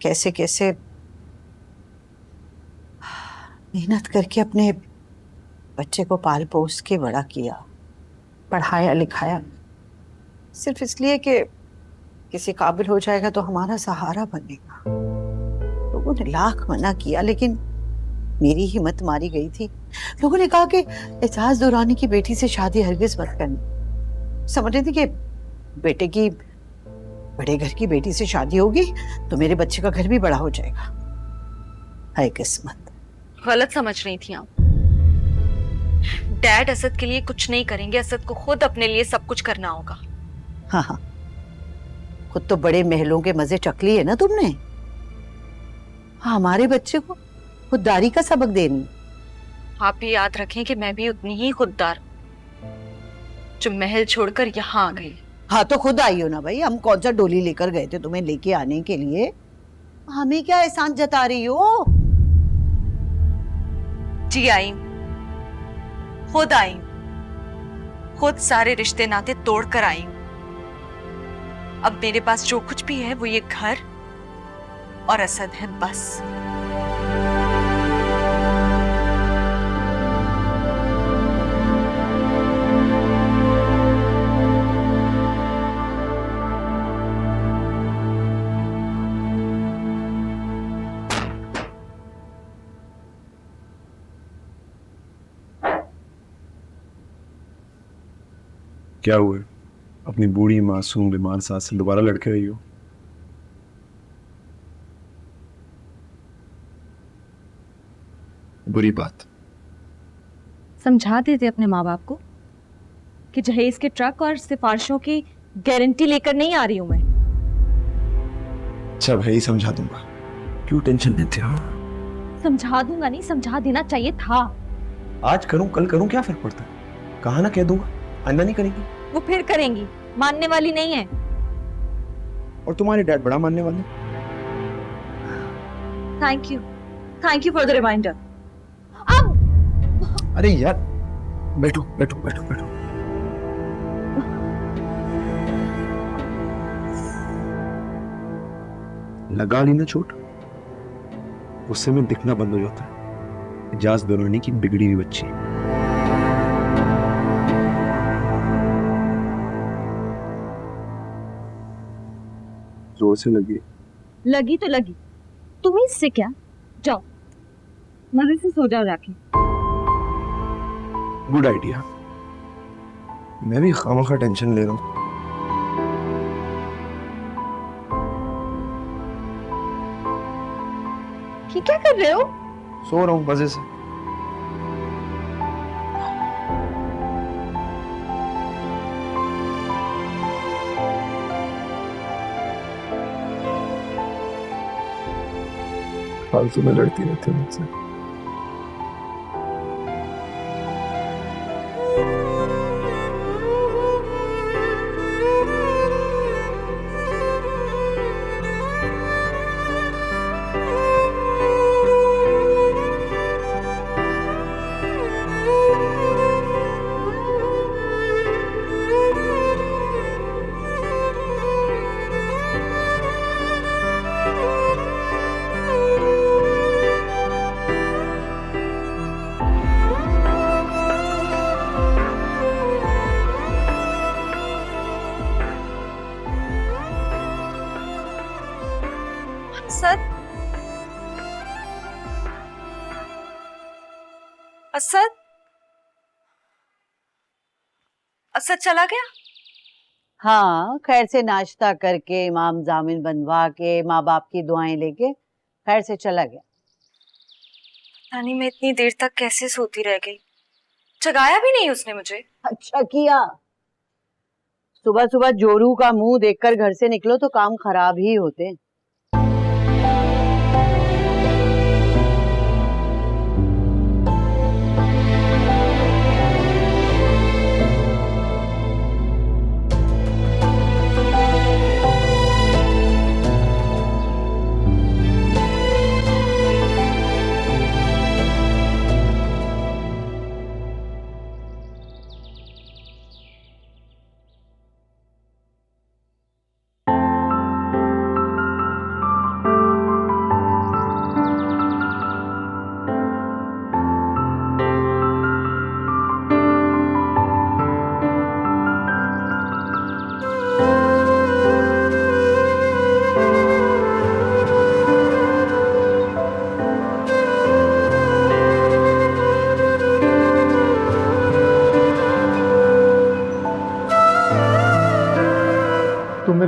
कैसे कैसे मेहनत करके अपने बच्चे को पाल पोस के बड़ा किया, पढ़ाया लिखाया, सिर्फ इसलिए कि किसी काबिल हो जाएगा तो हमारा सहारा बनेगा। लोगों ने लाख मना किया लेकिन मेरी हिम्मत मारी गई थी। लोगों ने कहा कि एजाज दुरानी की बेटी से शादी हरगिज मत करनी। समझ रही थी कि बेटे की बड़े घर की बेटी से शादी होगी तो मेरे बच्चे का घर भी बड़ा हो जाएगा। हाय किस्मत। गलत समझ रही थी आप। डैड असद के लिए कुछ नहीं करेंगे, असद को खुद अपने लिए सब कुछ करना होगा। हाँ हाँ, खुद तो बड़े महलों के मजे चख लिए ना तुमने। हाँ, हमारे बच्चे को खुददारी का सबक देनी। आप भी याद रखें कि मैं भी उतनी ही खुददार जो महल छोड़कर यहाँ आ गई। हाँ तो खुद आई हो ना भाई, हम कौन सा डोली लेकर गए थे तुम्हें लेके आने के लिए। हमें क्या एहसान जता रही हो। जी आई, खुद आई, खुद सारे रिश्ते नाते तोड़ कर आई। अब मेरे पास जो कुछ भी है वो ये घर और असद है, बस। क्या हुआ? अपनी बूढ़ी मासूम बीमार सास से दोबारा लड़के रही हो? बुरी बात। समझा देते अपने माँ बाप को कि जहेज के ट्रक और सिफारिशों की गारंटी लेकर नहीं आ रही हूं मैं। अच्छा भाई, समझा दूंगा, क्यों टेंशन लेते हो? समझा दूंगा नहीं, समझा देना चाहिए था। आज करूं कल करूं क्या फर्क पड़ता है? कहा ना कह दूंगा, आइंदा नहीं करेगी। वो फिर करेंगी, मानने वाली नहीं है। और तुम्हारे डैड बड़ा मानने वाले। Thank you for the reminder. अब अरे यार, बैठो बैठो बैठो बैठो। लगा ली ना चोट, गुस्से में दिखना बंद हो जाता है। एजाज दुरानी की बिगड़ी हुई बच्ची। जोर से लगी तो लगी, तुम्हें इससे क्या। जाओ मजे से सो जाओ जाके। Good idea. मैं भी खामखा टेंशन ले रहा हूँ। ये क्या कर रहे हो? सो रहा हूँ मजे से। फालतू में लड़ती रहती है मुझसे। असद, असद, असद चला गया। हाँ, खैर से नाश्ता करके, इमाम जामिन बनवा के, माँ बाप की दुआएं लेके खैर से चला गया। नानी, मैं इतनी देर तक कैसे सोती रह गई, जगाया भी नहीं उसने मुझे। अच्छा किया। सुबह सुबह जोरू का मुंह देखकर घर से निकलो तो काम खराब ही होते हैं।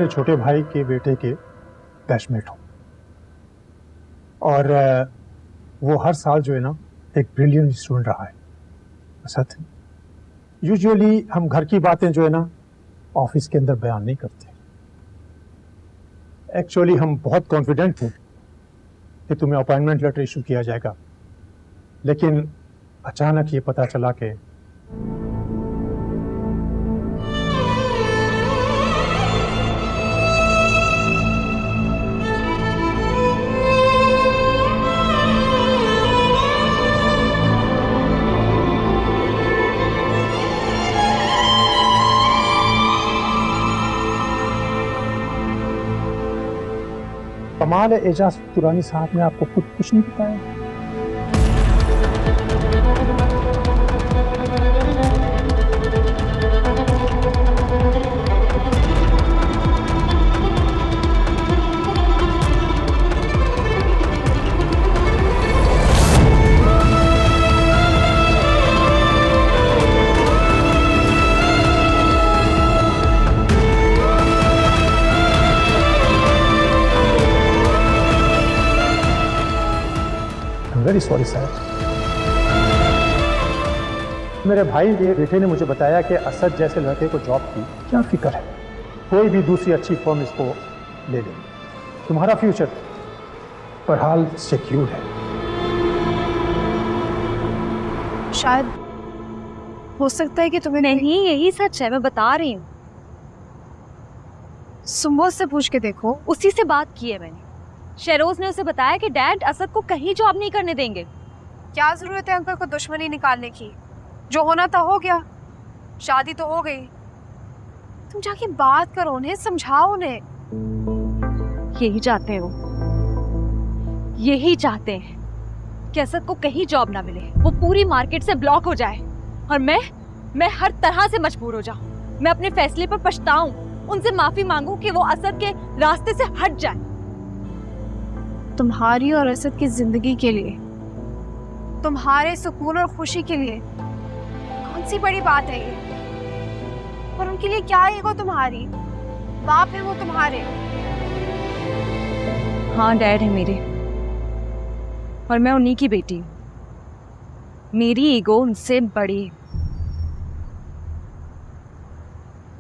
मेरे छोटे भाई के बेटे के बैचमेट हूँ और वो हर साल जो है ना एक ब्रिलियंट स्टूडेंट रहा है। असद, यूजुअली हम घर की बातें जो है ना ऑफिस के अंदर बयान नहीं करते। एक्चुअली हम बहुत कॉन्फिडेंट थे कि तुम्हें अपॉइंटमेंट लेटर इशू किया जाएगा, लेकिन अचानक ये पता चला कि कमाल है एजाज तुरानी साहब ने आपको खुद कुछ नहीं बताया। Very sorry sir. मेरे भाई के बेटे ने मुझे बताया कि असद जैसे लड़के को जॉब की क्या फिक्र है, कोई भी दूसरी अच्छी फर्म इसको ले ले, तुम्हारा फ्यूचर बहरहाल सिक्योर है। शायद हो सकता है कि तुम्हें नहीं, यही सच है, मैं बता रही हूँ। सुम्बो से पूछ के देखो। उसी से बात की है मैंने। शेरोज ने उसे बताया कि डैड असद को कहीं जॉब नहीं करने देंगे। क्या जरूरत है अंकल को दुश्मनी निकालने की? जो होना था हो गया, शादी तो हो गई। तुम जाके बात करो उन्हें, समझाओ उन्हें। यही चाहते हैं वो, यही चाहते हैं कि असद को कहीं जॉब ना मिले, वो पूरी मार्केट से ब्लॉक हो जाए और मैं हर तरह से मजबूर हो जाऊं। मैं अपने फैसले पर पछताऊं, उनसे माफी मांगूं कि वो असद के रास्ते से हट जाए। तुम्हारी और असद की जिंदगी के लिए, तुम्हारे सुकून और खुशी के लिए कौन सी बड़ी बात है ये? और उनके लिए क्या है वो तुम्हारी? बाप है वो तुम्हारे। हाँ, डैड है मेरे और मैं उन्हीं की बेटी हूँ। मेरी ईगो उनसे बड़ी है।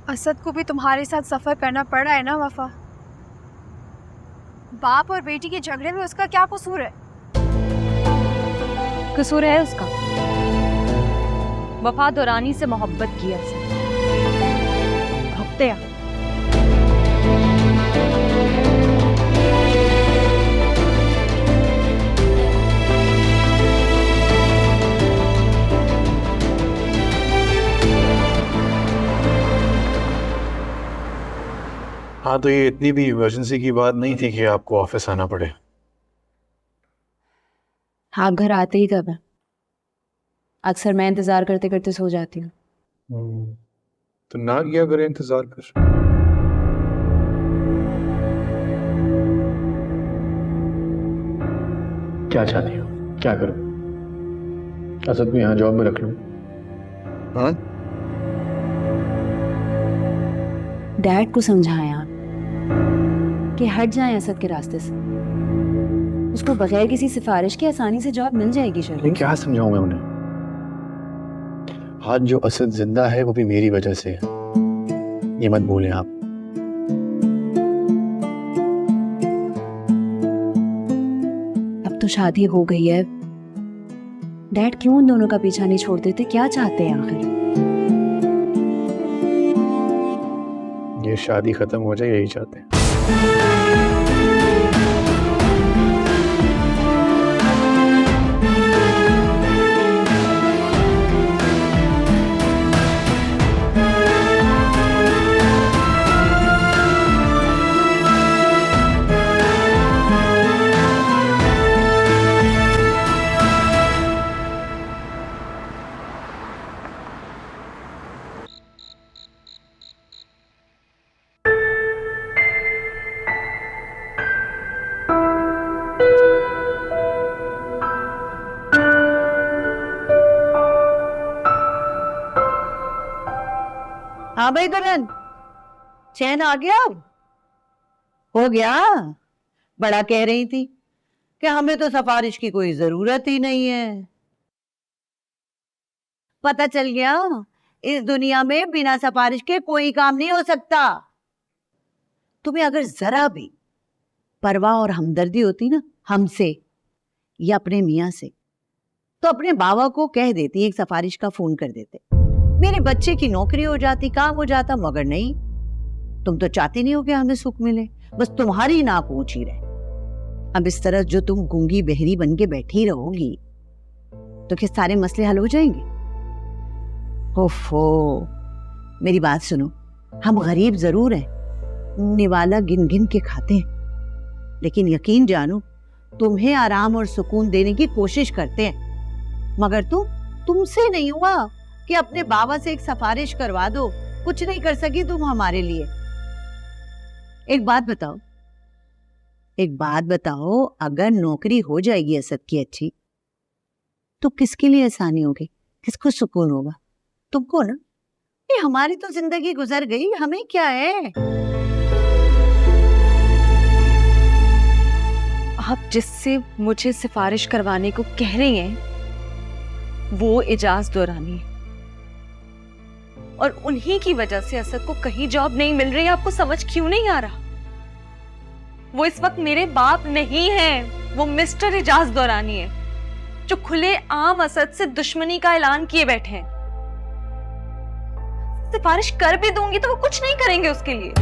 असद को भी तुम्हारे साथ सफर करना पड़ा है ना वफा। बाप और बेटी के झगड़े में उसका क्या कसूर है? कसूर है उसका, वफा दुरानी से मोहब्बत किया उसने। भुगते हाँ, तो ये इतनी भी इमरजेंसी की बात नहीं थी कि आपको ऑफिस आना पड़े। हाँ, घर आते ही कब है? अक्सर मैं इंतजार करते करते सो जाती हूँ। तो ना किया करें इंतजार कर। क्या चाहती हो? क्या करूं? असद को यहाँ जॉब में रख लूं? हाँ, डैड को समझाएं आप कि हट जाएं असद के रास्ते से। उसको बगैर किसी सिफारिश के आसानी से जॉब मिल जाएगी। लेकिन शर्मा, क्या समझाऊं मैं उन्हें? आज जो असद जिंदा है वो भी मेरी वजह से है, ये मत भूलें आप। अब तो शादी हो गई है, डैड क्यों उन दोनों का पीछा नहीं छोड़ देते? क्या चाहते हैं आखिर? ये शादी खत्म हो जाए, यही चाहते हैं। हाँ भाई दुल्हन, चैन आ गया अब? हो गया? बड़ा कह रही थी कि हमें तो सिफारिश की कोई जरूरत ही नहीं है। पता चल गया, इस दुनिया में बिना सिफारिश के कोई काम नहीं हो सकता। तुम्हें अगर जरा भी परवाह और हमदर्दी होती ना हमसे या अपने मियाँ से, तो अपने बाबा को कह देती, एक सिफारिश का फोन कर देते, मेरे बच्चे की नौकरी हो जाती, काम हो जाता। मगर नहीं, तुम तो चाहती नहीं हो कि हमें सुख मिले, बस तुम्हारी नाक ऊंची रहे। अब इस तरह जो तुम गूंगी बहरी बन के बैठी रहोगी तो क्या सारे मसले हल हो जाएंगे? ओफो, मेरी बात सुनो, हम गरीब जरूर हैं, निवाला गिन गिन के खाते हैं, लेकिन यकीन जानो तुम्हें आराम और सुकून देने की कोशिश करते हैं। मगर तुमसे नहीं हुआ कि अपने बाबा से एक सिफारिश करवा दो। कुछ नहीं कर सकी तुम हमारे लिए। एक बात बताओ, अगर नौकरी हो जाएगी असद की अच्छी, तो किसके लिए आसानी होगी, किसको सुकून होगा? तुमको ना। ये हमारी तो जिंदगी गुजर गई, हमें क्या है? आप जिससे मुझे सिफारिश करवाने को कह रही हैं वो इजाज दौरानी है, और उन्हीं की वजह से असद को कहीं जॉब नहीं मिल रही। आपको समझ क्यों नहीं आ रहा? वो इस वक्त मेरे बाप नहीं है, वो मिस्टर इजाज दौरानी है, जो खुले आम असद से दुश्मनी का ऐलान किए बैठे हैं। सिफारिश कर भी दूंगी तो वो कुछ नहीं करेंगे उसके लिए।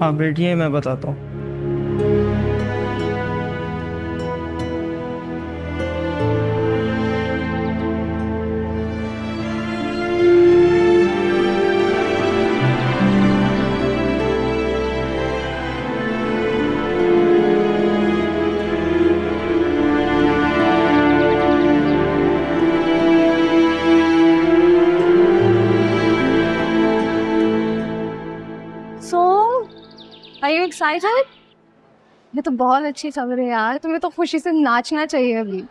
हाँ बैठिए, मैं बताता हूँ। Are you excited? ये तो बहुत अच्छी खबर है यार, तुम्हें तो खुशी से नाचना चाहिए अभी।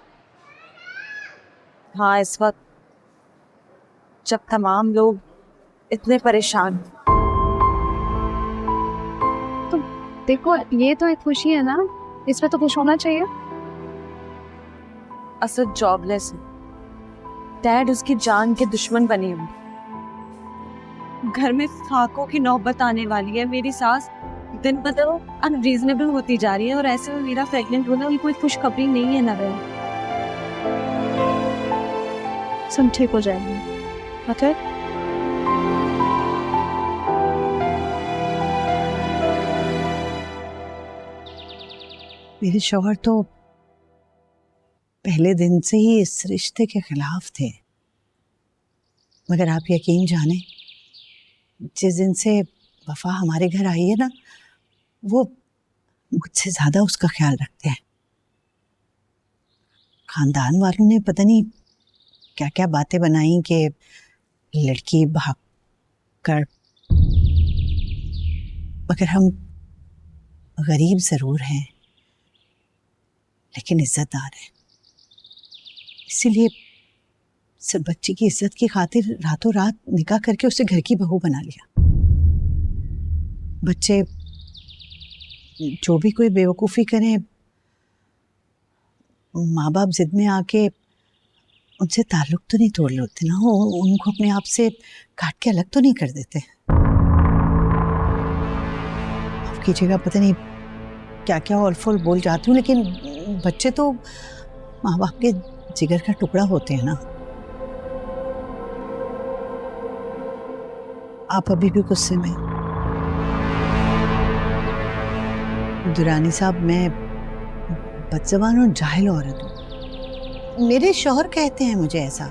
हाँ, इस वक्त जब तमाम लोग इतने परेशान, तो देखो ये तो एक खुशी है ना, इसमें तो खुश होना चाहिए। असद जॉबलेस है, डैड उसकी जान के दुश्मन बने हुए, घर में फाकों की नौबत आने वाली है, मेरी सास दिन ब दिन अनरीजनेबल होती जा रही है, और ऐसे में मेरा प्रेग्नेंट होना कोई खुशखबरी नहीं है ना। सब ठीक हो जाएंगे। ओके, मेरे शौहर तो पहले दिन से ही इस रिश्ते के खिलाफ थे, मगर आप यकीन जाने, जिस दिन से वफा हमारे घर आई है ना, वो मुझसे ज्यादा उसका ख्याल रखते हैं। खानदान वालों ने पता नहीं क्या क्या बातें बनाई कि लड़की भाग कर, मगर हम गरीब जरूर हैं लेकिन इज्जतदार हैं, इसीलिए सिर्फ बच्ची की इज्जत की खातिर रातों रात निकाह करके उसे घर की बहू बना लिया। बच्चे जो भी कोई बेवकूफ़ी करें, माँ बाप जिद में आके उनसे ताल्लुक तो नहीं तोड़ लेते ना, उनको अपने आप से काट के अलग तो नहीं कर देते। आपकी जगह पता नहीं क्या क्या ऑल फॉल बोल जाती हूँ, लेकिन बच्चे तो माँ बाप के जिगर का टुकड़ा होते हैं ना। आप अभी भी गुस्से में? दुरानी साहब, मैं बदज़बान और जाहिल औरत हूँ, मेरे शौहर कहते हैं मुझे ऐसा।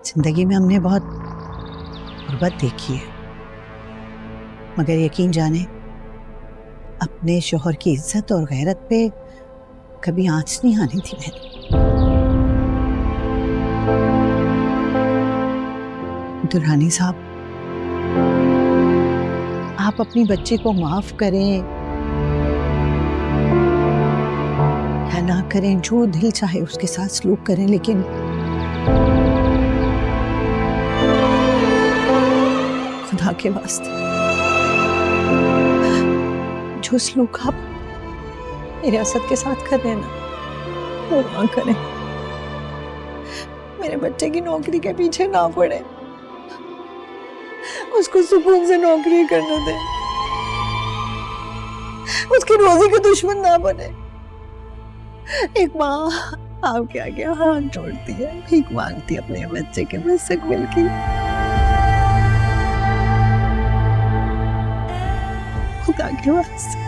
जिंदगी में हमने बहुत गुर्बत देखी है, मगर यकीन जाने अपने शोहर की इज्जत और गैरत पे कभी आंच नहीं आनी थी मैंने। दुल्हानी साहब, आप अपनी बच्ची को माफ करें या ना करें, जो दिल चाहे उसके साथ सलूक करें, लेकिन खुदा के वास्ते जो सलूक आप मेरे असद के साथ कर रहे हैं ना, वो ना करें। मेरे बच्चे की नौकरी के पीछे ना पड़े, उसको सुकून से नौकरी करने दें, उसकी रोजी के दुश्मन ना बने। एक माँ आपके आगे हाथ जोड़ती है, भीख मांगती है अपने बच्चे के मुस्तकबिल की। खुदा के वास्ते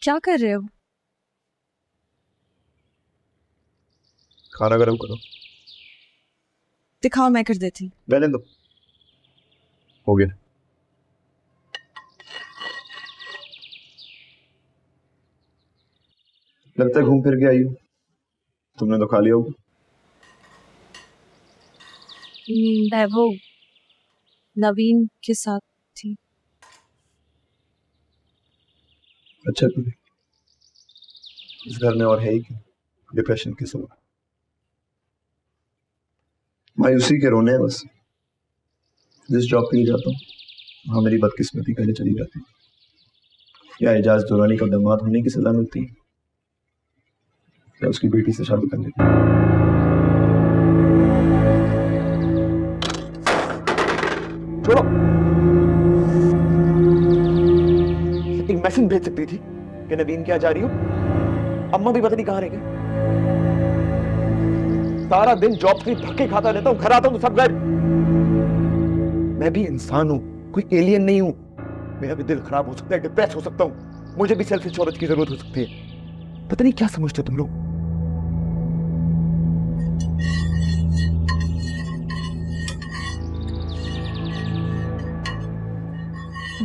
क्या कर रहे हो? खाना गर्म करो। दिखाओ, मैं कर देती हूँ। रहने दो, हो गया। लगता है घूम फिर के आई हो, तुमने तो खा लिया होगा। मैं वो नवीन के साथ थी। अच्छा तुझे इस घर में और है ही क्या? डिप्रेशन के सिवा मायूसी के रोने हैं बस। जिस जॉब पे ही जाता हूँ वहां मेरी बदकिस्मती पहले चली जाती है। या एजाज दुरानी का दामाद होने की सजा मिलती है, या उसकी बेटी से शादी करने की। छोड़ो, एक मैसेज भेज सकती थी कि नवीन क्या जा रही हो। अम्मा भी पता नहीं कहाँ रह गई। सारा दिन जॉब से धक्के खाता रहता हूँ, घर आता हूँ तो सब गायब। मैं भी इंसान हूँ, कोई एलियन नहीं हूँ। मेरा भी दिल खराब हो सकता है, डिप्रेस हो सकता हूँ, मुझे भी सेल्फ इंश्योरेंस की जरूरत हो सकती है। पता नहीं क्या समझते हो तुम लोग।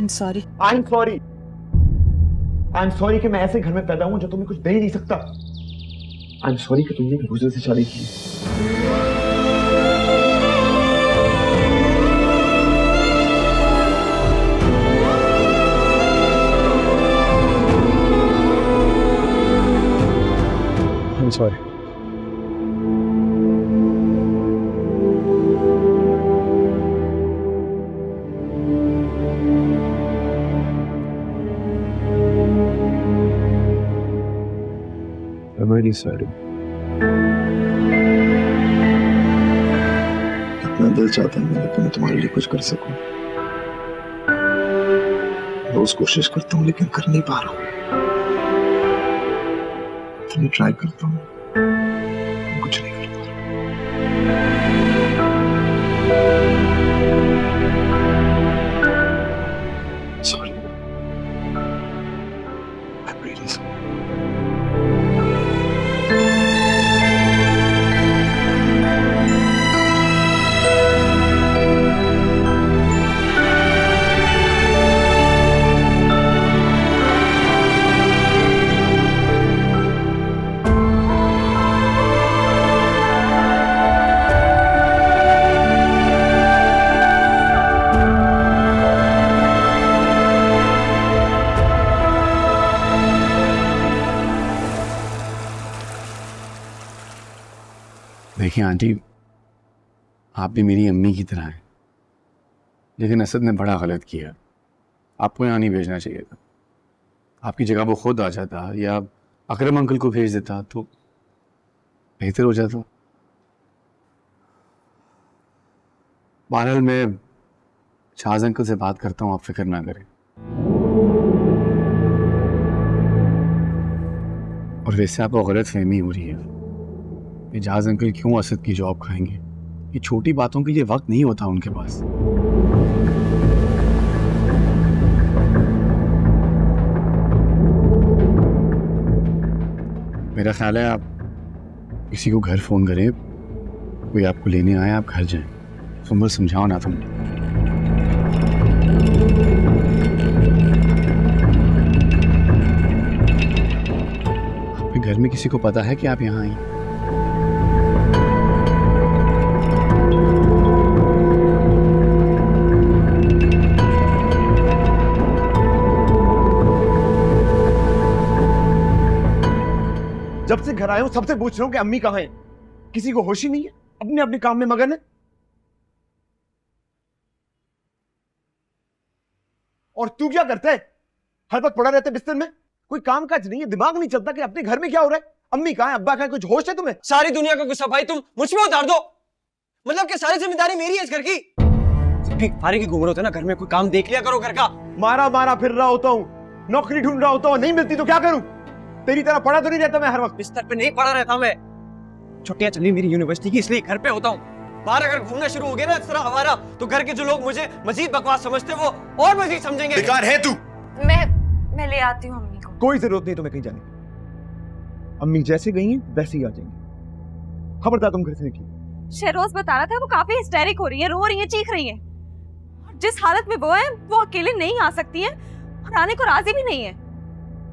Sorry. I am sorry. I am sorry कि मैं ऐसे घर में पैदा हूं जो तुम्हें कुछ दे ही नहीं सकता। आई एम सॉरी कि तुमने एक दूसरे से शादी की। I am sorry. I'm really sorry. इतना दिल चाहता है कि मैं तुम्हारे लिए कुछ कर सकूं। रोज कोशिश करता हूँ लेकिन कर नहीं पा रहा हूँ। इतनी ट्राई करता हूँ, कुछ नहीं कर पा रहा। Sorry. I'm really sorry. देखिए आंटी, आप भी मेरी अम्मी की तरह हैं, लेकिन असद ने बड़ा गलत किया। आपको यहाँ नहीं भेजना चाहिए था। आपकी जगह वो खुद आ जाता या अकरम अंकल को भेज देता तो बेहतर हो जाता। बहरहाल मैं शाहज अंकल से बात करता हूँ, आप फिक्र ना करें। और इससे आपको गलत फहमी हो रही है। एजाज अंकल क्यों असद की जॉब खाएंगे? ये छोटी बातों के लिए वक्त नहीं होता उनके पास। मेरा ख्याल है आप किसी को घर फोन करें, कोई आपको लेने आए, आप घर जाएं। सुंबल समझाओ ना तुम। आपके घर में किसी को पता है कि आप यहाँ आई? जब से घर आया हूं सबसे पूछ रहा हूं कि अम्मी कहां है। किसी को होश ही नहीं है, अपने अपने काम में मगन है। और तू क्या करता है? हर वक्त पड़ा रहता है बिस्तर में, कोई काम काज नहीं है, दिमाग नहीं चलता कि अपने घर में क्या हो रहा है। अम्मी कहां है, अब्बा कहां है, कुछ होश है तुम्हें? सारी दुनिया का गुस्सा भाई तुम मुझ पे उतार दो। मतलब कि सारी जिम्मेदारी मेरी है इस घर की। फारे की घूम रहे होते ना घर में, कोई काम देख लिया करो घर का। मारा मारा फिर रहा होता हूं, नौकरी ढूंढ रहा होता हूं, नहीं मिलती तो क्या करूं? तेरी तरह पड़ा तो नहीं रहता मैं हर वक्त। बिस्तर पे नहीं पड़ा रहता मैं। छुट्टियां चली मेरी यूनिवर्सिटी की, इसलिए घर पे होता हूँ। बाहर अगर घूमना शुरू हो गया ना इस तरह हमारा, तो घर के जो लोग मुझे मजीद बकवास समझते वो और मजीद समझेंगे। बेकार है तू। मैं ले आती हूँ अम्मी को। कोई जरूरत नहीं तुम्हें कहीं जाने की। अम्मी जैसे गई हैं वैसे ही आ जाएंगी। खबरदार तुम घर से निकली। शहरोज बता रहा था वो काफी हिस्टेरिक हो रही है, रो रही है, चीख रही है। जिस हालत में वो है वो अकेले नहीं आ सकती है और आने को राजी भी नहीं है।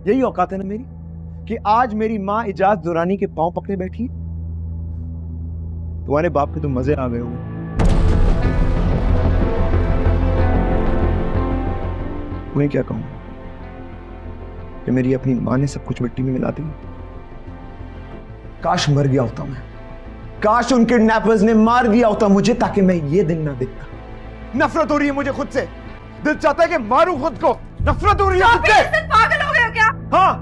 यही औकात है ना मेरी कि आज मेरी माँ इजाज दुरानी के पांव पकड़े बैठी है। तुम्हारे बाप के तो मजे आ गए होंगे। मैं क्या कहूं कि मेरी अपनी माँ ने सब कुछ मिट्टी में मिला दी। काश मर गया होता मैं, काश उन किडनैपर्स ने मार दिया होता मुझे ताकि मैं ये दिन ना देखता। नफरत हो रही है मुझे खुद से, दिल चाहता है कि मारूं खुद को। नफरत हो रही है खुद से। पागल हो गए हो क्या? हाँ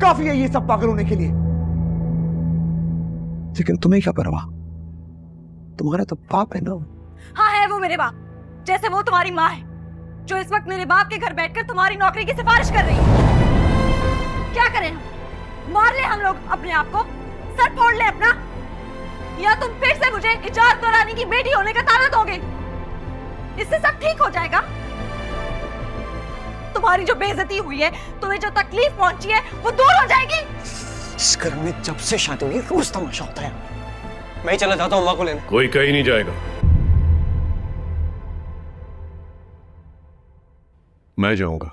काफी है ये सब पागल होने के लिए। लेकिन तुम्हें क्या परवाह, तुम्हारा तो बाप है ना। हाँ है वो मेरे बाप, जैसे वो तुम्हारी माँ है जो इस वक्त मेरे बाप के घर बैठकर तुम्हारी नौकरी की सिफारिश कर रही है। क्या करें हम? मार ले हम लोग अपने आप को, सर फोड़ ले अपना, या तुम फिर से मुझे इजाज दुरानी की बेटी होने का ताना दोगे? इससे सब ठीक हो जाएगा? तुम्हारी जो बेइज्जती हुई है, तुम्हें जो तकलीफ पहुंची है, वो दूर हो जाएगी। इस घर में जब से शादी हुई रोज तमाशा होता है। मैं ही चला जाता हूँ अम्मा को लेने। कोई कहीं नहीं जाएगा, मैं जाऊंगा।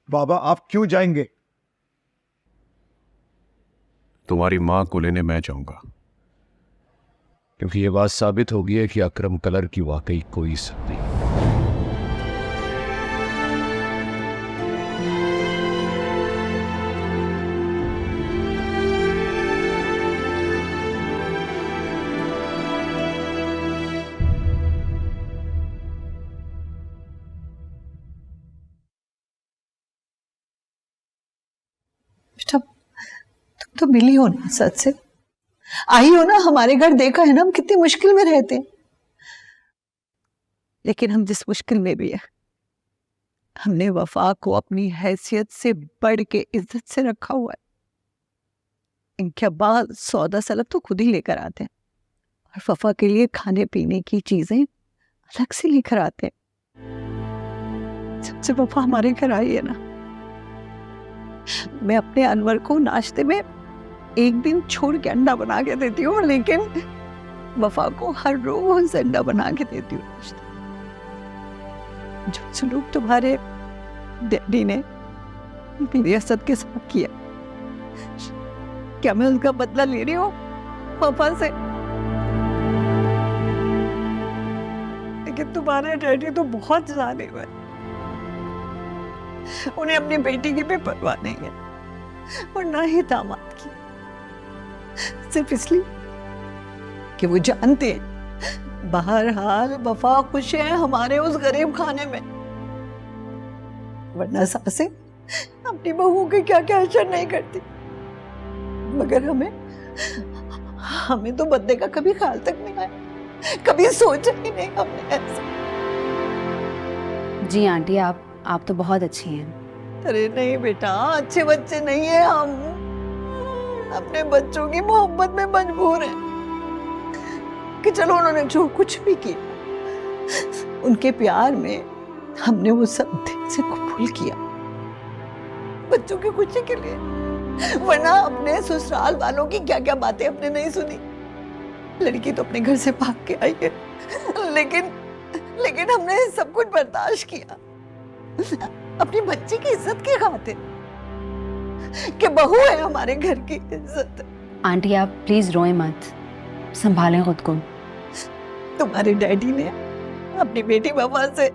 बाबा आप क्यों जाएंगे? तुम्हारी मां को लेने मैं जाऊंगा, क्योंकि ये बात साबित हो गई है कि अकरम कलर की वाकई कोई इज्जत नहीं। बेटा तुम तो मिली हो ना सच से, आई हो ना हमारे घर, देखा है ना हम कितनी मुश्किल में रहते हैं। लेकिन हम जिस मुश्किल में भी है, हमने वफा को अपनी हैसियत से बढ़ के इज्जत से रखा हुआ है। इनके अब्बा सौदा सलब तो खुद ही लेकर आते हैं और वफा के लिए खाने पीने की चीजें अलग से लेकर आते हैं। जब से वफा हमारे घर आई है ना, मैं अपने अनवर को नाश्ते में एक दिन छोड़ के अंडा बना के देती हूँ, लेकिन वफा को हर रोज अंडा बना के देती हूँ। जो सलूक तुम्हारे डैडी ने मेरी असद के साथ किया, क्या मैं उसका बदला ले रही हूँ वफा से? लेकिन तुम्हारे डैडी तो बहुत जालिम है, उन्हें अपनी बेटी की भी परवाह नहीं है और ना ही दामाद की, सिर्फ इसलिए कि वो जानते हैं बहरहाल वफा खुश है हमारे उस गरीब खाने में, वरना सासें अपनी बहुओं के क्या क्या असर नहीं करती। मगर हमें तो बदले का कभी ख्याल तक नहीं आया, कभी सोचा ही नहीं हमने ऐसा। जी आंटी, आप तो बहुत अच्छी हैं। अरे नहीं बेटा, अच्छे बच्चे नहीं है हम। अपने बच्चों की मोहब्बत में मजबूर हैं कि चलो उन्होंने जो कुछ भी किया उनके प्यार में हमने वो सब दिल से कबूल किया, बच्चों की खुशी के लिए। वरना अपने ससुराल वालों की क्या क्या बातें अपने नहीं सुनी। लड़की तो अपने घर से भाग के आई है, लेकिन हमने सब कुछ बर्दाश्त किया अपनी बच्ची की इज्जत की खातिर, कि बहू है हमारे घर की इज्जत। आंटी आप प्लीज रोएं मत, संभालें खुद को। तुम्हारे डैडी ने अपनी बेटी वफा से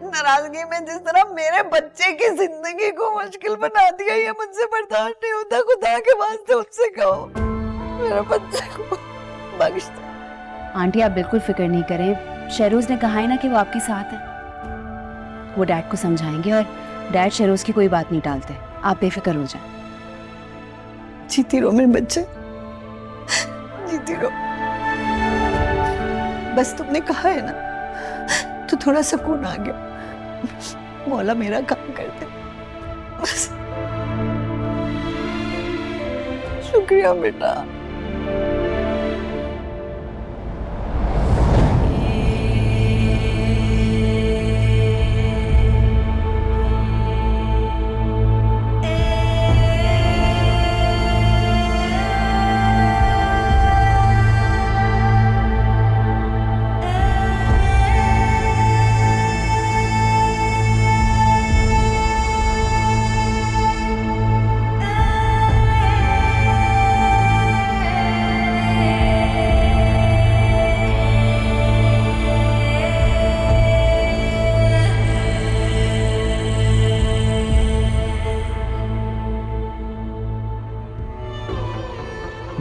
नाराजगी में जिस तरह मेरे बच्चे की जिंदगी को मुश्किल बना दिया, ये मुझसे बर्दाश्त नहीं होता। खुदा के वास्ते उससे कहो मेरे बच्चे को बख्श दो। आंटी आप बिल्कुल फिक्र नहीं करें, शहरोज ने कहा है ना कि वो आपके साथ है। वो डैड को समझाएंगे और डैड शहरोज की कोई बात नहीं टालते, आप बेफिक्र हो जाए। जीती रहो मेरे बच्चे, जीती रहो। बस तुमने कहा है ना तो थोड़ा सुकून आ गया। मौला मेरा काम करते बस। शुक्रिया बेटा।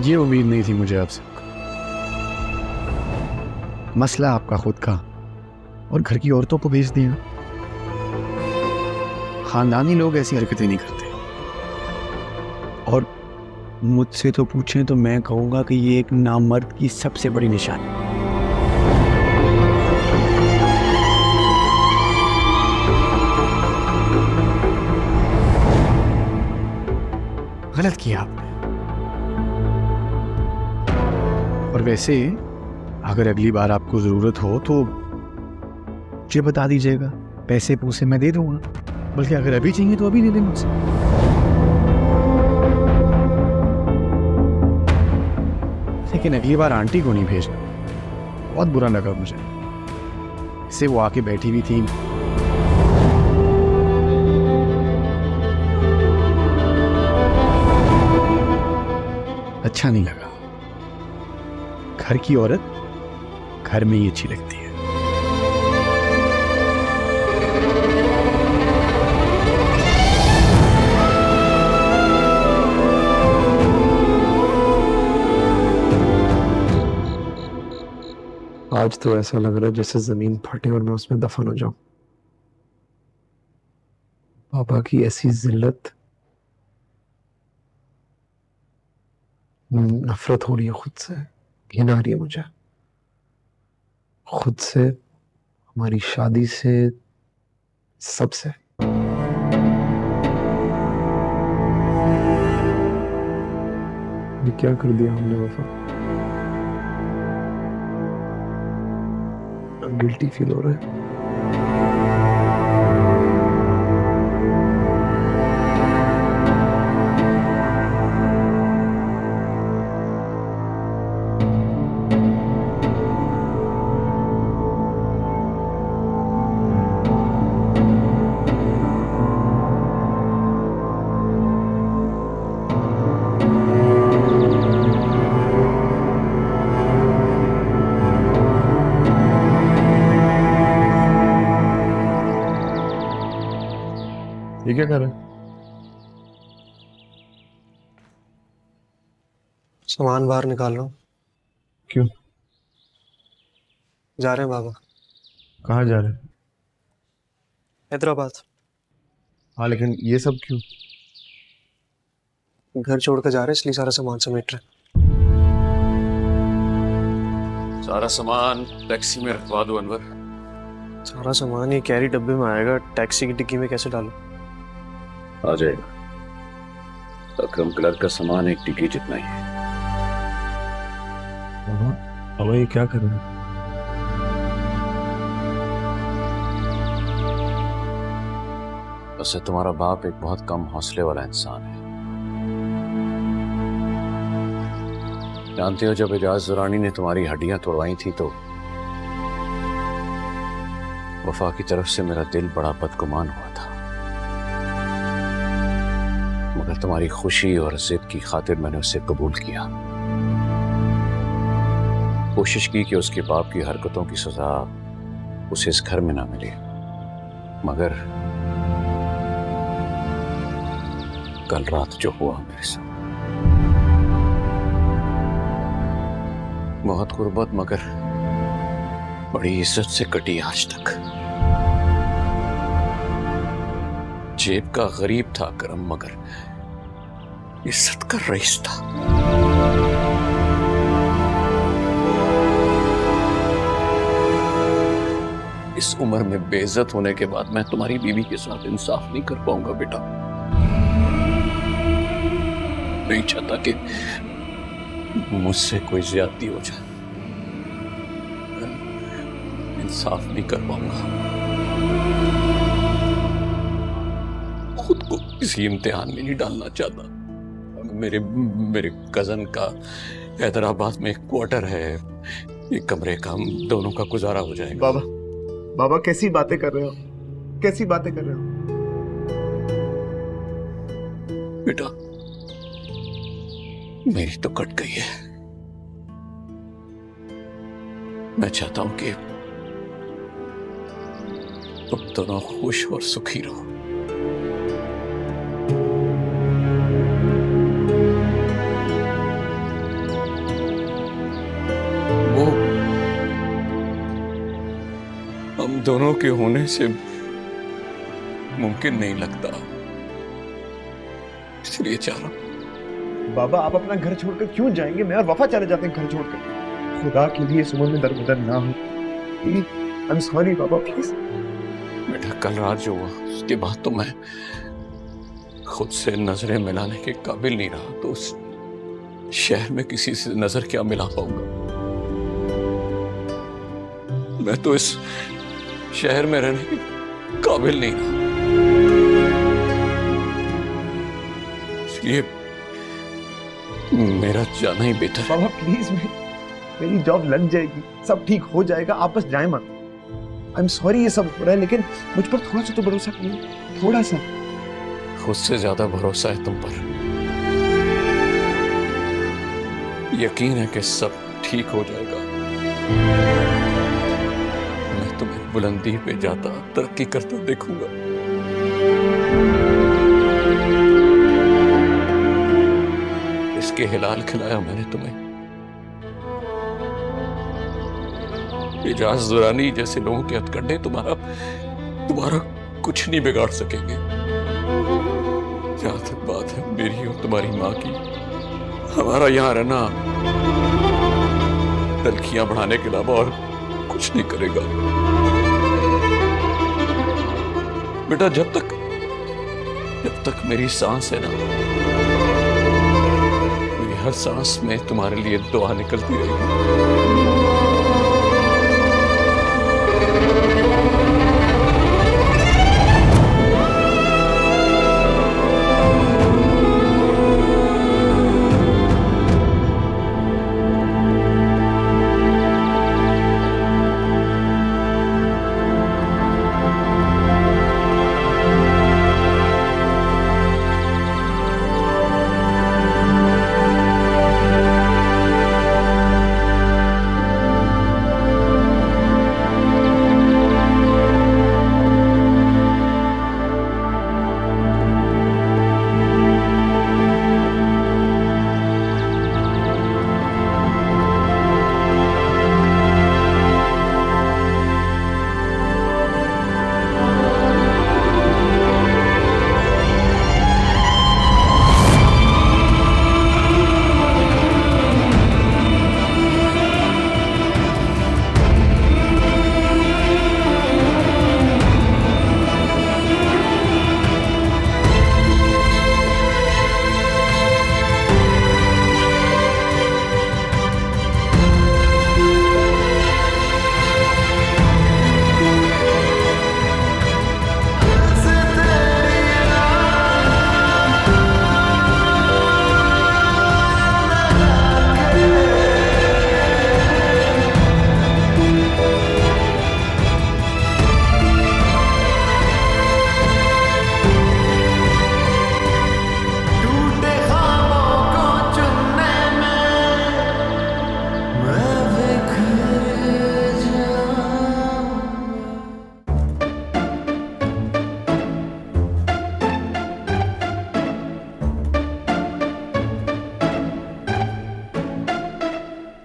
ये उम्मीद नहीं थी मुझे आपसे। मसला आपका खुद का और घर की औरतों को भेज दिया। खानदानी लोग ऐसी हरकतें नहीं करते, और मुझसे तो पूछें तो मैं कहूंगा कि ये एक नामर्द की सबसे बड़ी निशानी। गलत किया आपने। और वैसे अगर अगली बार आपको जरूरत हो तो मुझे बता दीजिएगा, पैसे पूसे मैं दे दूंगा। बल्कि अगर अभी चाहिए तो अभी दे दें मुझसे। लेकिन अगली बार आंटी को नहीं भेजना, बहुत बुरा लगा मुझे। इससे वो आके बैठी हुई थी, अच्छा नहीं लगा। घर की औरत घर में ही अच्छी लगती है। आज तो ऐसा लग रहा है जैसे जमीन फटे और मैं उसमें दफन हो जाऊं। पापा की ऐसी जिल्लत, नफरत हो रही है खुद से, घिन आ रही है मुझे खुद से, हमारी शादी से, सबसे। ये क्या कर दिया हमने वफा? गिल्टी फील हो रहा है। ये क्या कर रहे हैं? सामान बाहर निकाल रहा हूँ। क्यों? जा रहे हैं बाबा। कहाँ जा रहे हैं? हैदराबाद। हाँ, लेकिन ये सब क्यों? घर छोड़कर जा रहे हैं, इसलिए सारा सामान समेट रहे। सारा सामान टैक्सी में रखवा दो अनवर। सारा सामान ये कैरी डब्बे में आएगा, टैक्सी की डिक्की में कैसे डालूं? आ जाएगा। अकरम कलर का सामान एक टिकी जितना ही है। बाबा ये क्या कर रहे हैं? वैसे तुम्हारा बाप एक बहुत कम हौसले वाला इंसान है। जानते हो, जब एजाज दुरानी ने तुम्हारी हड्डियां तोड़वाई थी तो वफा की तरफ से मेरा दिल बड़ा बदगुमान हुआ था, मगर तुम्हारी खुशी और जिद की खातिर मैंने उसे कबूल किया। कोशिश की कि उसके बाप की हरकतों की सजा उसे इस घर में ना मिले, मगर कल रात जो हुआ मेरे साथ, बहुत गुर्बत मगर बड़ी इज्जत से कटी आज तक। जेब का गरीब था करम, मगर इज्जत का रईस था। इस उम्र में बेइज्जत होने के बाद मैं तुम्हारी बीवी के साथ इंसाफ नहीं कर पाऊंगा बेटा। नहीं चाहता कि मुझसे कोई ज्यादती हो जाए। इंसाफ नहीं कर पाऊंगा। खुद को किसी इम्तिहान में नहीं डालना चाहता। मेरे कजन का हैदराबाद में एक क्वार्टर है, एक कमरे का, हम दोनों का गुजारा हो जाएगा। बाबा कैसी बातें कर रहे हो? कैसी बातें कर रहे हो? बेटा मेरी तो कट गई है। मैं चाहता हूं कि तुम दोनों खुश और सुखी रहो। वो हम दोनों के होने से मुमकिन नहीं लगता, इसलिए चाह रहा हूं। बाबा आप अपना घर छोड़कर क्यों जाएंगे? मैं और वफा चले जाते हैं घर छोड़कर। खुदा के लिए इस उम्र में दरगुदर ना हो। I am sorry Baba, please. बेटा कल रात जो हुआ उसके बाद तो मैं खुद से नजरें मिलाने के काबिल नहीं रहा, तो उस शहर में किसी से नजर क्या मिला पाऊंगा? मैं तो इस शहर में रहने के काबिल नहीं रहा। इसलिए मेरा जाना ही बेहतर है। बाबा प्लीज, मेरी जॉब लग जाएगी, सब ठीक हो जाएगा, आप बस जाए मत। आई एम सॉरी ये सब हो रहा है, लेकिन मुझ पर थोड़ा सा तो भरोसा करिए, थोड़ा सा। खुद से ज्यादा भरोसा है तुम पर। यकीन है कि सब ठीक हो जाएगा। मैं तुम्हें बुलंदी पे जाता, तरक्की करता देखूंगा। इसके हिलाल खिलाया मैंने तुम्हें। एजाज दुरानी जैसे लोगों के हथकंडे तुम्हारा कुछ नहीं बिगाड़ सकेंगे। जहां तक बात है मेरी और तुम्हारी माँ की, हमारा यहां रहना तलखियां बढ़ाने के अलावा और कुछ नहीं करेगा। बेटा जब तक मेरी सांस है ना, मेरी हर सांस में तुम्हारे लिए दुआ निकलती रहेगी।